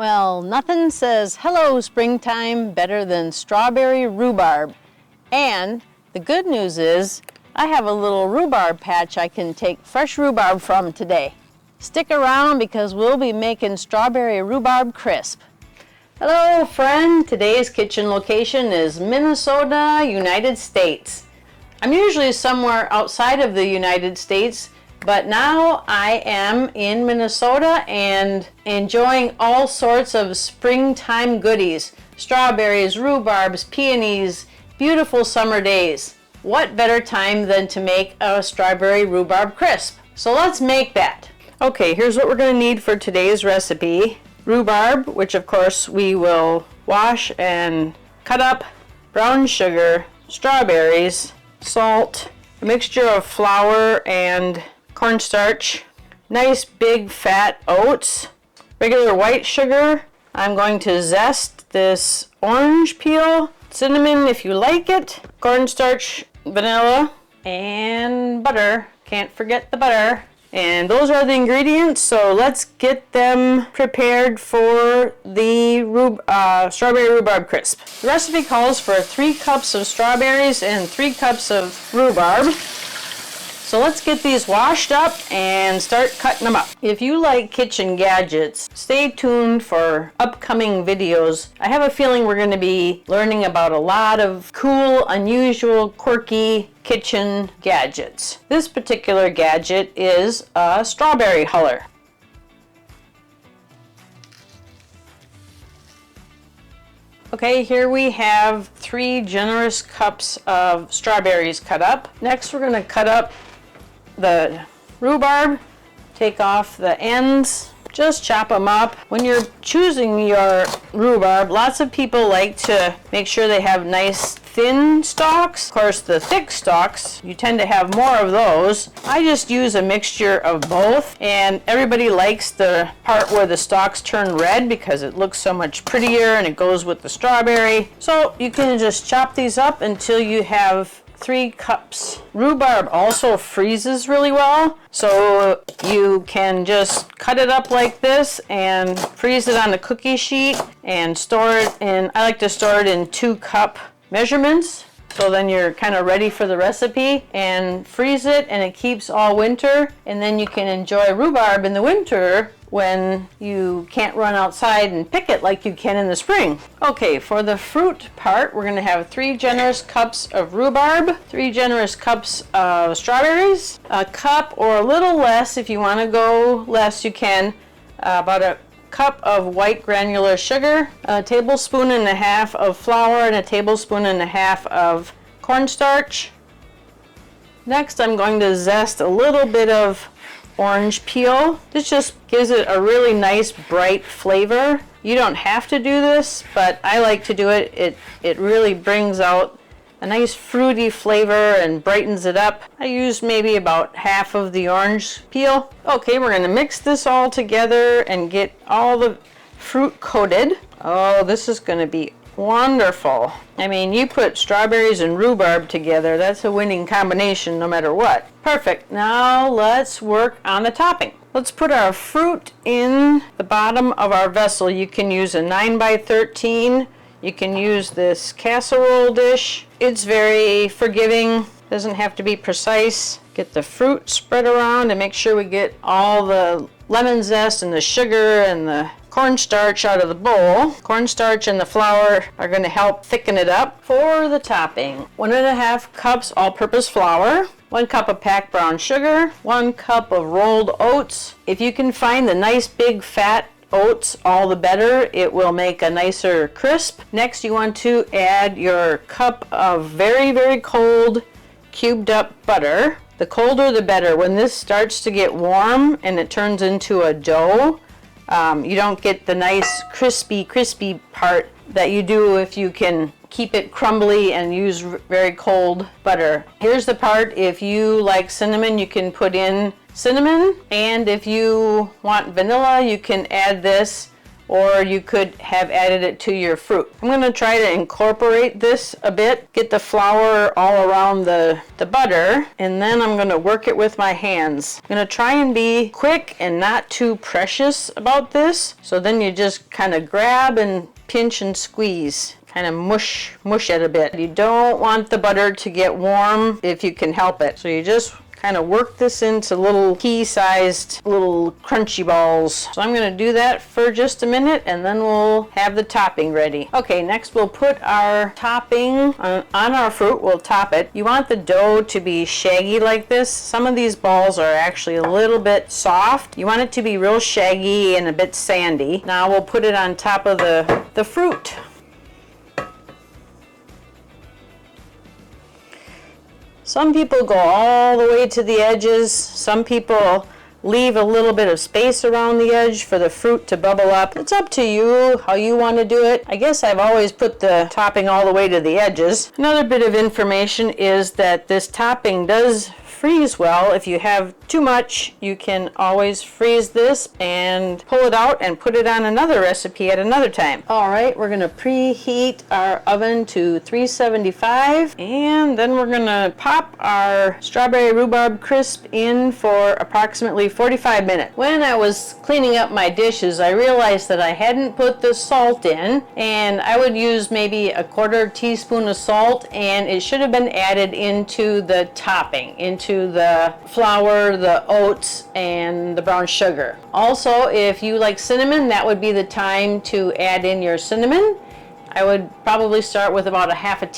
Well, nothing says hello springtime better than strawberry rhubarb. And the good news is I have a little rhubarb patch I can take fresh rhubarb from today. Stick around because we'll be making strawberry rhubarb crisp. Hello friend, today's kitchen location is Minnesota, United States. I'm usually somewhere outside of the United States, but now I am in Minnesota and enjoying all sorts of springtime goodies. Strawberries, rhubarbs, peonies, beautiful summer days. What better time than to make a strawberry rhubarb crisp? So let's make that. Okay, here's what we're going to need for today's recipe. Rhubarb, which of course we will wash and cut up, brown sugar, strawberries, salt, a mixture of flour and cornstarch, nice big fat oats, regular white sugar. I'm going to zest this orange peel, cinnamon if you like it, cornstarch, vanilla, and butter. Can't forget the butter. And those are the ingredients, so let's get them prepared for the strawberry rhubarb crisp. The recipe calls for 3 cups of strawberries and 3 cups of rhubarb. So let's get these washed up and start cutting them up. If you like kitchen gadgets, stay tuned for upcoming videos. I have a feeling we're going to be learning about a lot of cool, unusual, quirky kitchen gadgets. This particular gadget is a strawberry huller. Okay, here we have 3 generous cups of strawberries cut up. Next, we're going to cut up the rhubarb, take off the ends, just chop them up. When you're choosing your rhubarb, lots of people like to make sure they have nice thin stalks. Of course, the thick stalks, you tend to have more of those. I just use a mixture of both, and everybody likes the part where the stalks turn red because it looks so much prettier and it goes with the strawberry. So you can just chop these up until you have 3 cups. Rhubarb also freezes really well, so you can just cut it up like this and freeze it on a cookie sheet and store it in, I like to store it in 2-cup measurements. So then you're kind of ready for the recipe, and freeze it, and it keeps all winter, and then you can enjoy rhubarb in the winter when you can't run outside and pick it like you can in the spring. Okay, for the fruit part, we're going to have 3 generous cups of rhubarb, 3 generous cups of strawberries, a cup or a little less. If you want to go less, you can. About a cup of white granular sugar, a tablespoon and a half of flour, and a tablespoon and a half of cornstarch. Next, I'm going to zest a little bit of orange peel. This just gives it a really nice bright flavor. You don't have to do this, but I like to do it. It really brings out a nice fruity flavor and brightens it up. I used maybe about half of the orange peel. Okay, we're going to mix this all together and get all the fruit coated. Oh, this is going to be wonderful. I mean, you put strawberries and rhubarb together, that's a winning combination no matter what. Perfect. Now let's work on the topping. Let's put our fruit in the bottom of our vessel. You can use a 9x13. You can use this casserole dish. It's very forgiving, doesn't have to be precise. Get the fruit spread around and make sure we get all the lemon zest and the sugar and the cornstarch out of the bowl. Cornstarch and the flour are going to help thicken it up. For the topping, 1.5 cups all-purpose flour, 1 cup of packed brown sugar, 1 cup of rolled oats. If you can find the nice big fat oats, all the better. It will make a nicer crisp. Next, you want to add your cup of very, very cold cubed up butter. The colder the better. When this starts to get warm and it turns into a dough, you don't get the nice crispy part that you do if you can keep it crumbly and use very cold butter. Here's the part, if you like cinnamon, you can put in cinnamon, and if you want vanilla, you can add this, or you could have added it to your fruit. I'm going to try to incorporate this a bit, get the flour all around the butter, and then I'm going to work it with my hands. I'm going to try and be quick and not too precious about this. So then you just kind of grab and pinch and squeeze. Kind of mush it a bit. You don't want the butter to get warm if you can help it. So you just kind of work this into little pea-sized little crunchy balls. So I'm going to do that for just a minute and then we'll have the topping ready. Okay, next we'll put our topping on our fruit. We'll top it. You want the dough to be shaggy like this. Some of these balls are actually a little bit soft. You want it to be real shaggy and a bit sandy. Now we'll put it on top of the fruit. Some people go all the way to the edges. Some people leave a little bit of space around the edge for the fruit to bubble up. It's up to you how you want to do it. I guess I've always put the topping all the way to the edges. Another bit of information is that this topping does freeze well. If you have too much, you can always freeze this and pull it out and put it on another recipe at another time. All right, we're gonna preheat our oven to 375, and then we're gonna pop our strawberry rhubarb crisp in for approximately 45 minutes. When I was cleaning up my dishes, I realized that I hadn't put the salt in, and I would use maybe a 1/4 teaspoon of salt, and it should have been added into the topping, into the flour, the oats, and the brown sugar. Also, if you like cinnamon, that would be the time to add in your cinnamon. I would probably start with about a 1/2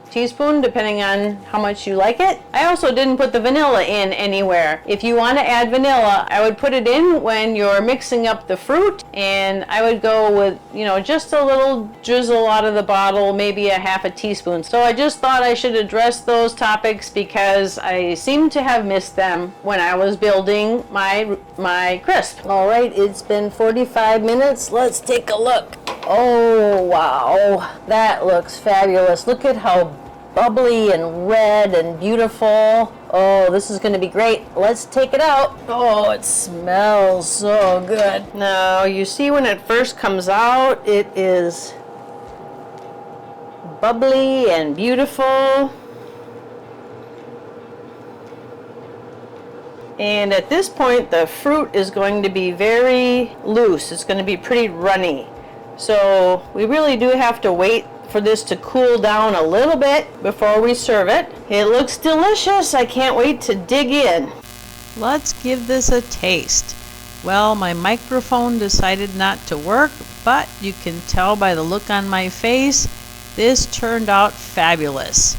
teaspoon, depending on how much you like it. I also didn't put the vanilla in anywhere. If you want to add vanilla, I would put it in when you're mixing up the fruit, and I would go with, you know, just a little drizzle out of the bottle, maybe a 1/2 teaspoon. So I just thought I should address those topics because I seem to have missed them when I was building my crisp. All right, it's been 45 minutes. Let's take a look. Oh, wow, that looks fabulous. Look at how bubbly and red and beautiful. Oh, this is going to be great. Let's take it out. Oh, it smells so good. Now, you see when it first comes out, it is bubbly and beautiful. And at this point, the fruit is going to be very loose. It's going to be pretty runny. So we really do have to wait for this to cool down a little bit before we serve it. It looks delicious. I can't wait to dig in. Let's give this a taste. Well, my microphone decided not to work, but you can tell by the look on my face, this turned out fabulous.